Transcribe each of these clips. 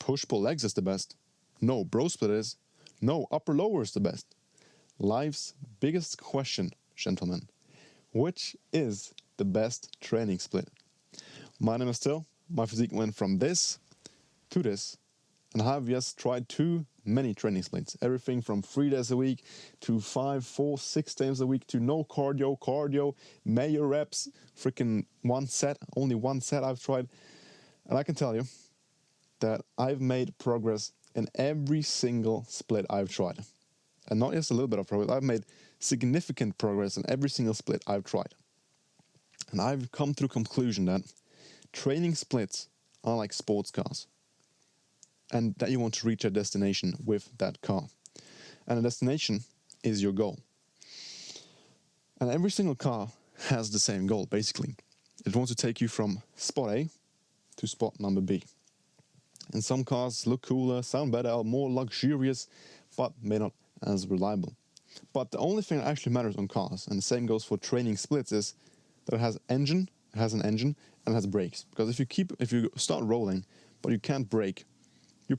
push-pull legs is the best. No, bro split is. No, upper-lower is the best. Life's biggest question, gentlemen. Which is the best training split? My name is Till. My physique went from this to this. And I have just tried too many training splits. Everything from 3 days a week to 5, 4, 6 times a week to no cardio, major reps, freaking one set, only one set I've tried. And I can tell you that I've made progress in every single split I've tried. And not just a little bit of progress, I've made significant progress in every single split I've tried. And I've come to the conclusion that training splits are like sports cars. And that you want to reach a destination with that car. And a destination is your goal. And every single car has the same goal, basically. It wants to take you from spot A to spot number B. And some cars look cooler, sound better, are more luxurious, but may not as reliable. But the only thing that actually matters on cars, and the same goes for training splits, is that it has an engine, and it has brakes. Because if you start rolling, but you can't brake, you're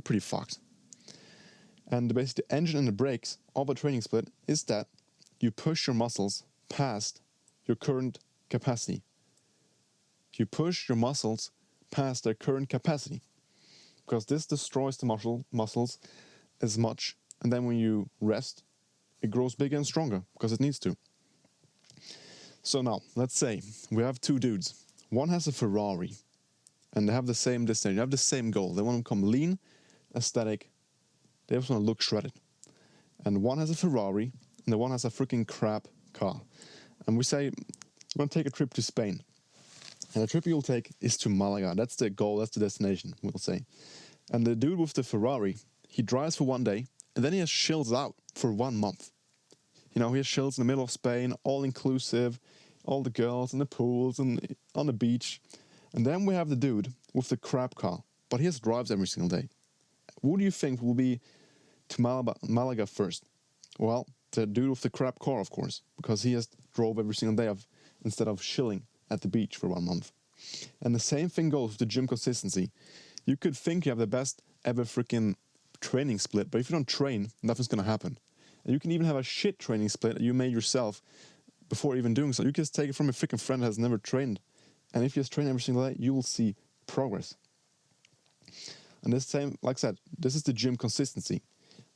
pretty fucked. And basically the engine and the brakes of a training split is that you push your muscles past your current capacity. You push your muscles past their current capacity. Because this destroys the muscles as much. And then when you rest, it grows bigger and stronger because it needs to. So now, let's say we have two dudes. One has a Ferrari. And they have the same destination, they have the same goal. They want to become lean, aesthetic. They just want to look shredded. And one has a Ferrari, and the one has a freaking crap car. And we say, we're going to take a trip to Spain. And the trip you'll take is to Malaga. That's the goal, that's the destination, we'll say. And the dude with the Ferrari, he drives for one day, and then he just chills out for 1 month. You know, he just chills in the middle of Spain, all inclusive, all the girls in the pools and on the beach. And then we have the dude with the crap car, but he just drives every single day. Who do you think will be to Malaga first? Well, the dude with the crap car, of course, because he just drove every single day instead of chilling at the beach for 1 month. And the same thing goes with the gym consistency. You could think you have the best ever freaking training split, but if you don't train, nothing's going to happen. And you can even have a shit training split that you made yourself before even doing so. You can just take it from a freaking friend that has never trained. And if you just train every single day, you will see progress. And this same, like I said, this is the gym consistency.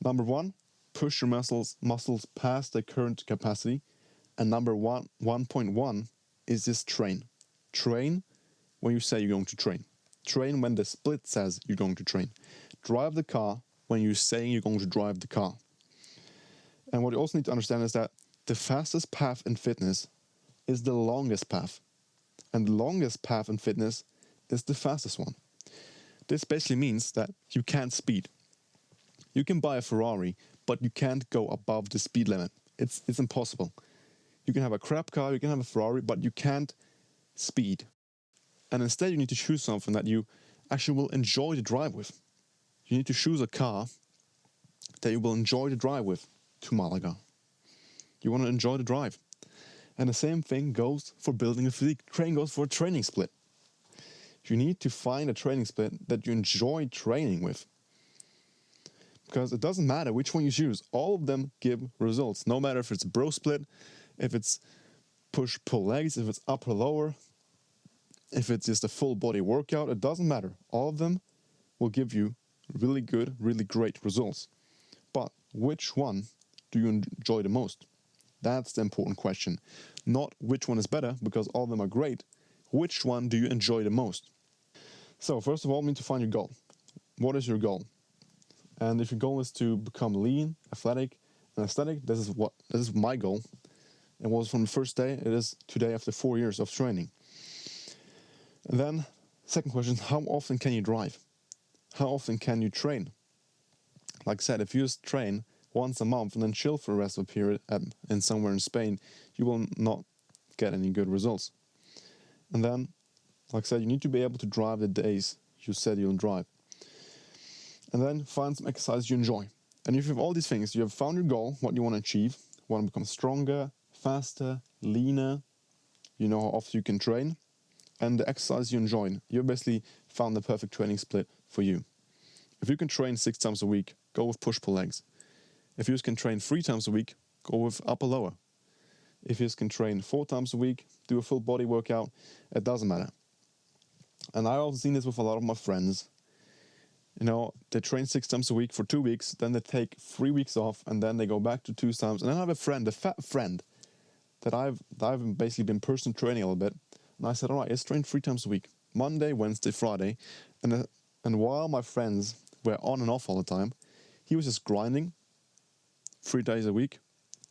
Number 1, push your muscles past their current capacity. And number 1.1 is just train. Train when you say you're going to train. Train when the split says you're going to train. Drive the car when you're saying you're going to drive the car. And what you also need to understand is that the fastest path in fitness is the longest path. And the longest path in fitness is the fastest one. This basically means that you can't speed. You can buy a Ferrari, but you can't go above the speed limit. It's impossible. You can have a crap car, you can have a Ferrari, but you can't speed. And instead you need to choose something that you actually will enjoy to drive with. You need to choose a car that you will enjoy to drive with to Malaga. You want to enjoy the drive. And the same thing goes for building a physique. Training goes for a training split. You need to find a training split that you enjoy training with. Because it doesn't matter which one you choose. All of them give results. No matter if it's bro split, if it's push-pull legs, if it's upper-lower, if it's just a full body workout, it doesn't matter. All of them will give you really good, really great results. But which one do you enjoy the most? That's the important question. Not which one is better, because all of them are great. Which one do you enjoy the most? So first of all, you need to find your goal. What is your goal? And if your goal is to become lean, athletic, and aesthetic, this is my goal. It was from the first day, it is today after 4 years of training. And then, second question, how often can you drive? How often can you train? Like I said, if you just train once a month and then chill for the rest of the period in somewhere in Spain, you will not get any good results. And then, like I said, you need to be able to drive the days you said you'll drive. And then find some exercise you enjoy. And if you have all these things, you have found your goal, what you want to achieve, you want to become stronger, faster, leaner, you know how often you can train. and the exercise you enjoy, you basically found the perfect training split for you. If you can train 6 times a week, go with push-pull legs. If you can train 3 times a week, go with upper-lower. If you can train 4 times a week, do a full body workout, it doesn't matter. And I've also seen this with a lot of my friends. You know, they train 6 times a week for 2 weeks, then they take 3 weeks off, and then they go back to 2 times. And then I have a friend, a fat friend, that I've basically been personal training a little bit. And I said, all right, let's train 3 times a week. Monday, Wednesday, Friday. And while my friends were on and off all the time, he was just grinding 3 days a week.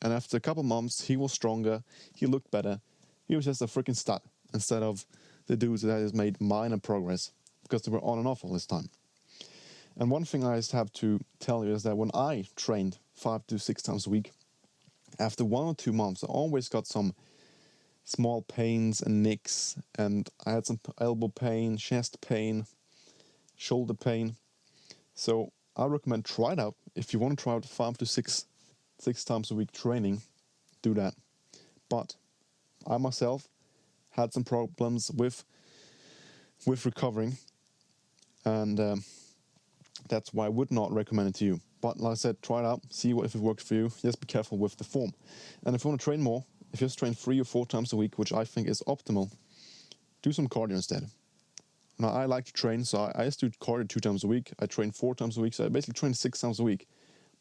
And after a couple months, he was stronger, he looked better. He was just a freaking stud instead of the dudes that has made minor progress because they were on and off all this time. And one thing I just have to tell you is that when I trained 5 to 6 times a week, after 1 or 2 months, I always got some small pains and nicks, and I had some elbow pain, chest pain, shoulder pain. So I recommend try it out. If you want to try out 5 to 6 times a week training, do that. But I myself had some problems with recovering, and that's why I would not recommend it to you. But like I said, try it out, see if it works for you. Just be careful with the form. And if you want to train more, if you just train 3 or 4 times a week, which I think is optimal, do some cardio instead. Now, I like to train, so I just do cardio 2 times a week. I train 4 times a week, so I basically train 6 times a week.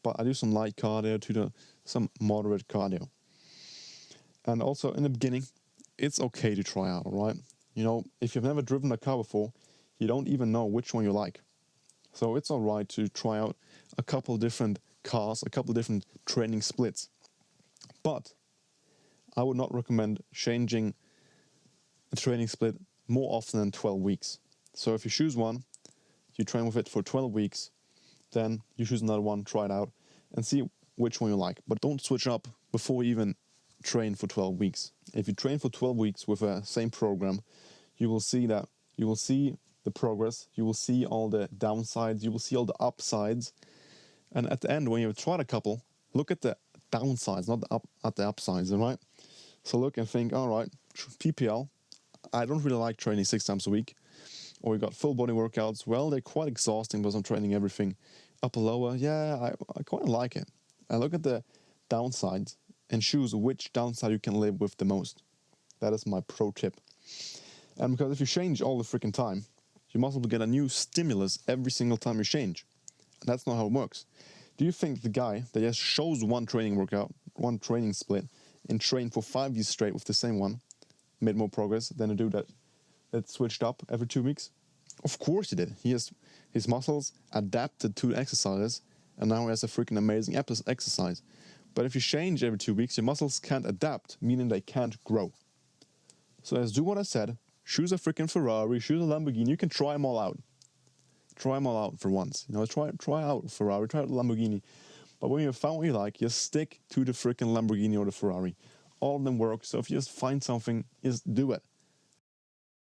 But I do some light cardio, some moderate cardio. And also, in the beginning, it's okay to try out, all right? You know, if you've never driven a car before, you don't even know which one you like. So it's all right to try out a couple different cars, a couple different training splits. But I would not recommend changing a training split more often than 12 weeks. So if you choose one, you train with it for 12 weeks, then you choose another one, try it out, and see which one you like. But don't switch up before you even train for 12 weeks. If you train for 12 weeks with a same program, you will see the progress, you will see all the downsides, you will see all the upsides. And at the end, when you've tried a couple, look at the downsides, not at the upsides, all right? So look and think, all right, PPL, I don't really like training 6 times a week. Or we got full body workouts. Well, they're quite exhausting because I'm training everything. Upper lower, yeah, I quite like it. And look at the downsides and choose which downside you can live with the most. That is my pro tip. And because if you change all the freaking time, you must get a new stimulus every single time you change. And that's not how it works. Do you think the guy that just shows one training workout, one training split, and trained for 5 years straight with the same one, made more progress than a dude that switched up every 2 weeks? Of course he did. His muscles adapted to exercises, and now he has a freaking amazing exercise. But if you change every 2 weeks, your muscles can't adapt, meaning they can't grow. So let's do what I said. Choose a freaking Ferrari, choose a Lamborghini. You can try them all out. Try them all out for once. You know, try out Ferrari, try out Lamborghini. But when you've found what you like, just stick to the freaking Lamborghini or the Ferrari. All of them work. So if you just find something, just do it.